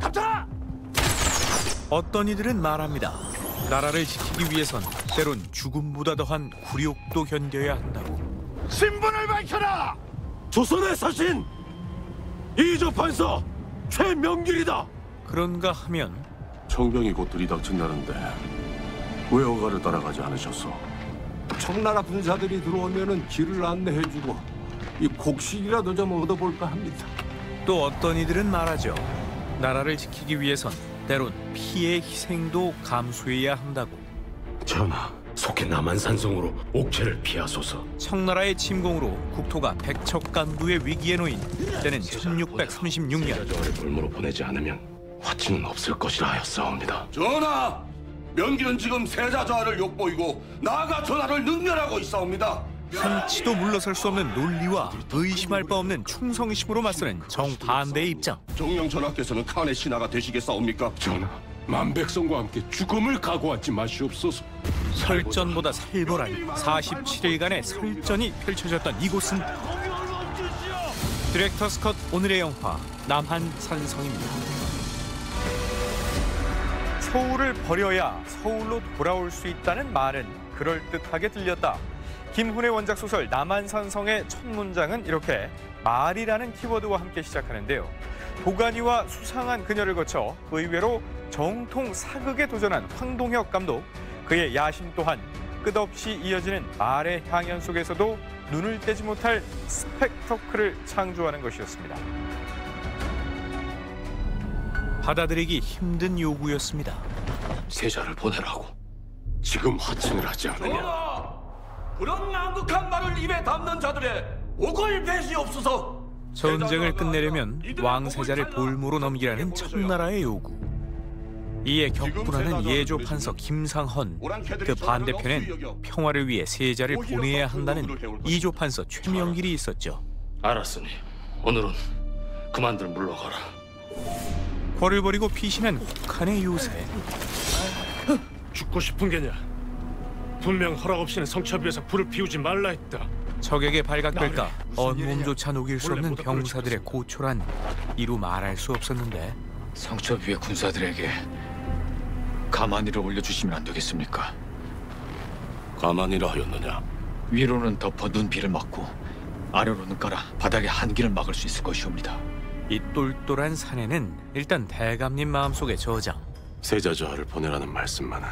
잡자! 어떤 이들은 말합니다. 나라를 지키기 위해선 때론 죽음보다 더한 굴욕도 견뎌야 한다고. 신분을 밝혀라! 조선의 사신 이조판서 최명길이다. 그런가 하면 청병이 곧 들이닥친다는데 왜 어가를 따라가지 않으셨소? 청나라 군사들이 들어오면은 길을 안내해주고 이 곡식이라도 좀 얻어볼까 합니다. 또 어떤 이들은 말하죠. 나라를 지키기 위해선 때론 피해의 희생도 감수해야 한다고. 전하, 속해 남한산성으로 옥체를 피하소서. 청나라의 침공으로 국토가 백척간부의 위기에 놓인 때는 1636년. 세자저하를 볼모로 보내지 않으면 화친은 없을 것이라 하였사옵니다. 전하! 명길은 지금 세자저하를 욕보이고 나아가 전하를 능멸하고 있사옵니다. 한치도 물러설 수 없는 논리와 의심할 바 없는 충성심으로 맞서는 정반대의 입장. 정령 전하께서는 칸의 신하가 되시겠사옵니까? 전하, 만백성과 함께 죽음을 각오하지 마시옵소서. 설전보다 살벌한 47일간의 설전이 펼쳐졌던 이곳은 디렉터스 컷 오늘의 영화 남한산성입니다. 서울을 버려야 서울로 돌아올 수 있다는 말은 그럴듯하게 들렸다. 김훈의 원작 소설 남한산성의 첫 문장은 이렇게 말이라는 키워드와 함께 시작하는데요. 도가니와 수상한 그녀를 거쳐 의외로 정통 사극에 도전한 황동혁 감독, 그의 야심 또한 끝없이 이어지는 말의 향연 속에서도 눈을 떼지 못할 스펙터클을 창조하는 것이었습니다. 받아들이기 힘든 요구였습니다. 세자를 보내라고. 지금 화친을 하지 않으면 그런 난국한 말을 입에 담는 자들의 옥을 배시옵소서. 전쟁을 끝내려면 왕세자를 볼모로 넘기라는 청나라의 요구. 이에 격분하는 예조 판서 김상헌, 그 반대편엔 평화를 위해 세자를 보내야 한다는 이조 판서 최명길이 있었죠. 알았으니 오늘은 그만들 물러가라. 궐을 버리고 피신한 혹한의 요새. 죽고 싶은 게냐? 분명 허락 없이는 성첩위에서 불을 피우지 말라 했다. 적에게 발각될까 온몸조차 녹일 수 없는 병사들의 고초란 이루 말할 수 없었는데, 성첩위의 군사들에게 가만히를 올려주시면 안 되겠습니까? 가만히라 하였느냐? 위로는 덮어 눈비를 막고 아래로는 깔아 바닥에 한기를 막을 수 있을 것이옵니다. 이 똘똘한 사내는 일단 대감님 마음속에 저장. 세자저하를 보내라는 말씀만은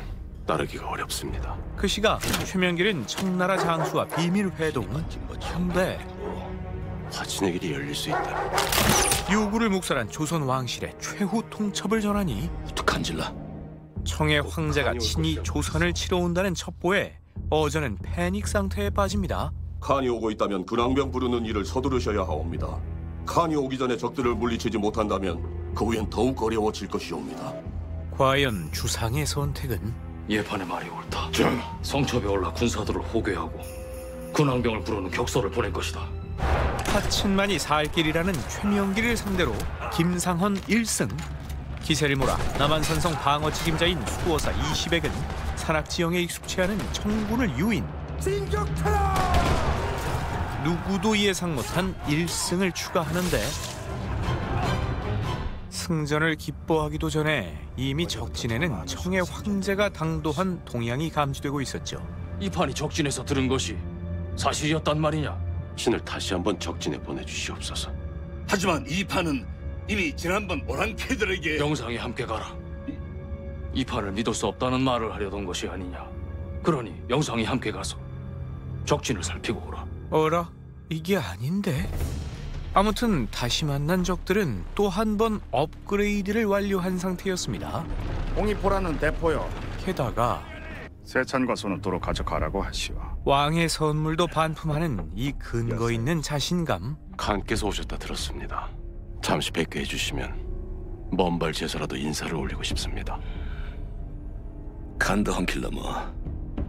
따르기가 어렵습니다. 그 시각 최명길은 청나라 장수와 비밀 회동. 근데 화친의 길이 열릴 수 있다. 요구를 묵살한 조선 왕실의 최후 통첩을 전하니 어떡한질라. 청의 황제가 친히 조선을 치러 온다는 첩보에 어저는 패닉 상태에 빠집니다. 칸이 오고 있다면 근황병 부르는 일을 서두르셔야 하옵니다. 칸이 오기 전에 적들을 물리치지 못한다면 그 후엔 더욱 어려워질 것이옵니다. 과연 주상의 선택은? 예판의 말이 옳다. 전하, 성첩에 올라 군사들을 호괴하고 군왕병을 부르는 격서를 보낼 것이다. 화친만이 살 길이라는 최명길을 상대로 김상헌 1승, 기세를 몰아 남한산성 방어 책임자인 수호사 20액은 산악지형에 익숙치 않은 청군을 유인. 누구도 예상 못한 1승을 추가하는데, 승전을 기뻐하기도 전에 이미 적진에는 청의 황제가 당도한 동향이 감지되고 있었죠. 이 판이 적진에서 들은 것이 사실이었단 말이냐? 신을 다시 한번 적진에 보내주시옵소서. 하지만 이 판은 이미 지난번 오랑캐들에게 영상에 함께 가라. 이 판을 믿을 수 없다는 말을 하려던 것이 아니냐? 그러니 영상이 함께 가서 적진을 살피고 오라. 어라? 이게 아닌데? 아무튼 다시 만난 적들은 또 한 번 업그레이드를 완료한 상태였습니다. 홍익보라는 대포여. 게다가 세찬과 손은 가져가라고 하시오. 왕의 선물도 반품하는 이 근거 있는 자신감. 칸께서 오셨다 들었습니다. 잠시 뵙게 해주시면 먼발 제사라도 인사를 올리고 싶습니다. 간더 헌킬러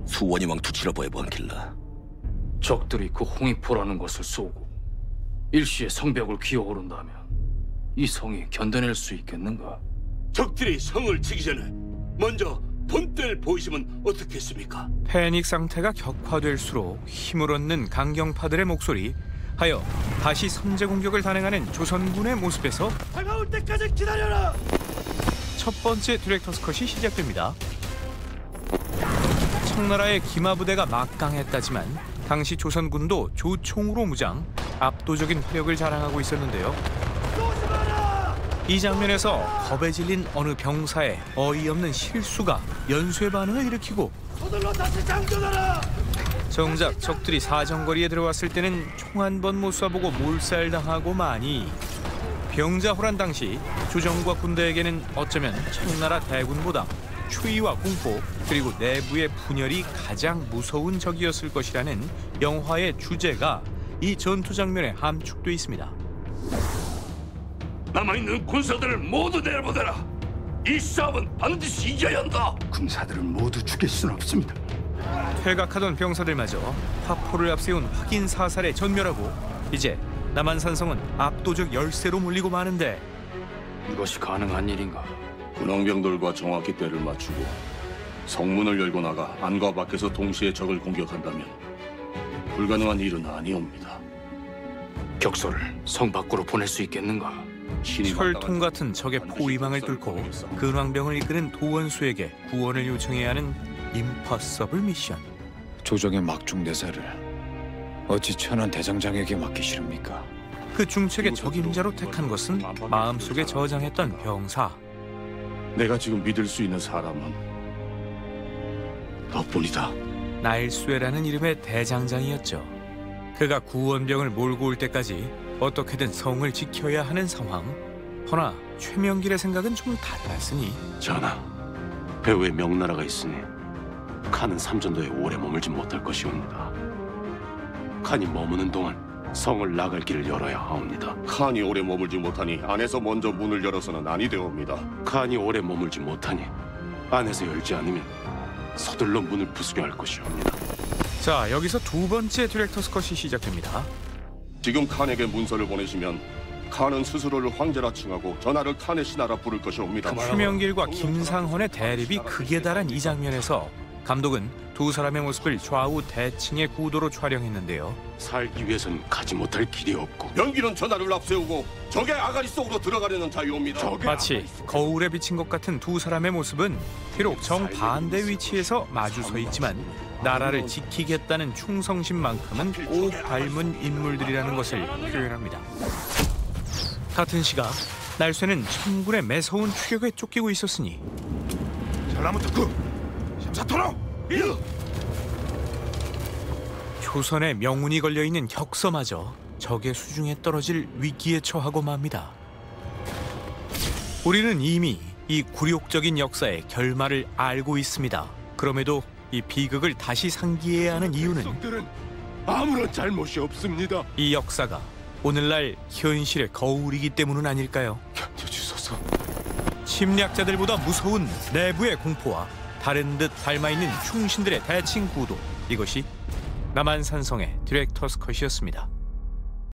수원이 왕 투치러보의 헌킬러. 적들이 그 홍익포라는 것을 쏘고 일시에 성벽을 기어오른다면 이 성이 견뎌낼 수 있겠는가? 적들이 성을 치기 전에 먼저 본때를 보이시면 어떻겠습니까? 패닉 상태가 격화될수록 힘을 얻는 강경파들의 목소리, 하여 다시 선제 공격을 단행하는 조선군의 모습에서 다가올 때까지 기다려라! 첫 번째 디렉터스 컷이 시작됩니다. 청나라의 기마부대가 막강했다지만 당시 조선군도 조총으로 무장, 압도적인 화력을 자랑하고 있었는데요. 이 장면에서 겁에 질린 어느 병사의 어이없는 실수가 연쇄 반응을 일으키고 정작 적들이 사정거리에 들어왔을 때는 총 한 번 못 쏴보고 몰살당하고 마니 병자호란 당시 조정과 군대에게는 어쩌면 청나라 대군보다 추위와 공포 그리고 내부의 분열이 가장 무서운 적이었을 것이라는 영화의 주제가 이 전투 장면에 함축돼 있습니다. 남아있는 군사들을 모두 내려보내라. 이 싸움은 반드시 이겨야 한다. 군사들을 모두 죽일 수는 없습니다. 퇴각하던 병사들마저 화포를 앞세운 확인 사살에 전멸하고 이제 남한산성은 압도적 열세로 몰리고 마는데 이것이 가능한 일인가? 군왕병들과 정확히 때를 맞추고 성문을 열고 나가 안과 밖에서 동시에 적을 공격한다면 불가능한 일은 아니옵니다. 격소를 성 밖으로 보낼 수 있겠는가? 철통 같은 적의 포위망을 뚫고 근왕병을 이끄는 도원수에게 구원을 요청해야 하는 임퍼서블 미션. 조정의 막중대사를 어찌 천한 대장장에게 맡기시렵니까? 그 중책의 적임자로 택한 것은 마음속에 저장했던 병사. 내가 지금 믿을 수 있는 사람은 너뿐이다. 나일수에라는 이름의 대장장이었죠. 그가 구원병을 몰고 올 때까지 어떻게든 성을 지켜야 하는 상황. 허나 최명길의 생각은 좀 달랐으니 전하, 배후에 명나라가 있으니 칸은 삼전도에 오래 머물지 못할 것이옵니다. 칸이 머무는 동안 성을 나갈 길을 열어야 하옵니다. 칸이 오래 머물지 못하니 안에서 먼저 문을 열어서는 아니 되옵니다. 칸이 오래 머물지 못하니 안에서 열지 않으면 서둘러 문을 부수려 할 것이옵니다. 자, 여기서 두 번째 디렉터스 컷이 시작됩니다. 지금 칸에게 문서를 보내시면 칸은 스스로를 황제라 칭하고 전하를 칸의 신하라 부를 것이옵니다. 최명길과 김상헌의 대립이 극에 달한 이 장면에서 감독은 두 사람의 모습을 좌우 대칭의 구도로 촬영했는데요. 살기 위해서는 가지 못할 길이 없고 명길은 전하를 앞세우고 적의 아가리 속으로 들어가려는 자유옵니다. 마치 거울에 비친 것 같은 두 사람의 모습은 비록 정반대 위치에서 마주 서 있지만 나라를 지키겠다는 충성심만큼은 꼭 닮은 인물들이라는 것을 표현합니다. 같은 시각 날쇠는 천군의 매서운 추격에 쫓기고 있었으니 조선의 명운이 걸려있는 격서마저 적의 수중에 떨어질 위기에 처하고 맙니다. 우리는 이미 이 굴욕적인 역사의 결말을 알고 있습니다. 그럼에도 이 비극을 다시 상기해야 하는 이유는 아무런 잘못이 없습니다. 이 역사가 오늘날 현실의 거울이기 때문은 아닐까요? 견뎌주소서. 침략자들보다 무서운 내부의 공포와 다른 듯 닮아있는 충신들의 대칭 구도, 이것이 남한산성의 디렉터스 컷이었습니다.